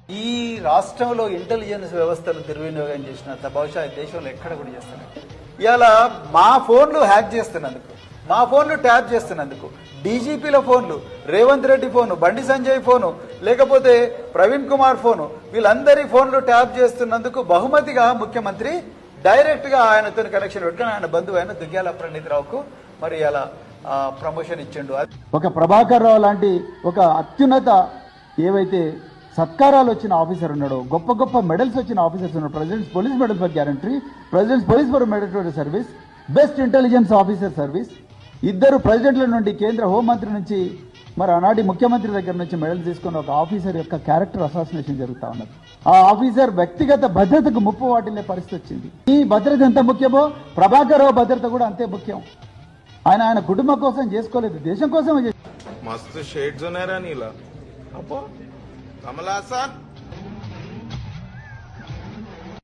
ఈ రాష్ట్రంలో ఇంటెలిజెన్స్ వ్యవస్థను దుర్వినియోగం చేసినంత బహుశా దేశంలో ఎక్కడ కూడా చేస్తారు. ఇలా మా ఫోన్లు హ్యాక్ చేస్తున్నందుకు, మా ఫోన్లు ట్యాప్ చేస్తున్నందుకు, డీజీపీల ఫోన్లు, రేవంత్ రెడ్డి ఫోను, బండి సంజయ్ ఫోను, లేకపోతే ప్రవీణ్ కుమార్ ఫోను, వీళ్ళందరి ఫోన్లు ట్యాప్ చేస్తున్నందుకు బహుమతిగా ముఖ్యమంత్రి డైరెక్ట్ గా ఆయనతో కనెక్షన్ పెట్టుకుని ఆయన బంధువు అయిన దుగ్గ్యాల ప్రణీత్ రావుకు మరి అలా ప్రమోషన్ ఇచ్చిండు. ఒక ప్రభాకర్ రావు లాంటి ఒక అత్యున్నత ఏవైతే సత్కారాలు వచ్చిన ఆఫీసర్ ఉన్నాడో, గొప్ప గొప్ప మెడల్స్ వచ్చిన ఆఫీసర్స్ ఉన్నాడు, president's police medal for gallantry, president's police for meritorious service, best intelligence officer service, ఇద్దరు ప్రెసిడెంట్ల నుండి, కేంద్ర హోంమంత్రి నుంచి, మరి ఆనాటి ముఖ్యమంత్రి దగ్గర నుంచి మెడల్ తీసుకున్న ఒక ఆఫీసర్ యొక్క క్యారెక్టర్ అసాసినేషన్ జరుగుతూ ఉన్నది. ఆ ఆఫీసర్ వ్యక్తిగత భద్రతకు ముప్పు వాటిల్లే పరిస్థితి వచ్చింది. ఈ భద్రత ఎంత ముఖ్యమో ప్రభాకర్ రావు భద్రత కూడా అంతే ముఖ్యం. ఆయన కుటుంబం కోసం చేసుకోలేదు, దేశం కోసమే చేశారు. మస్తు షేడ్స్ ఉన్నారా నీలా అబ్బో కమలాసన్.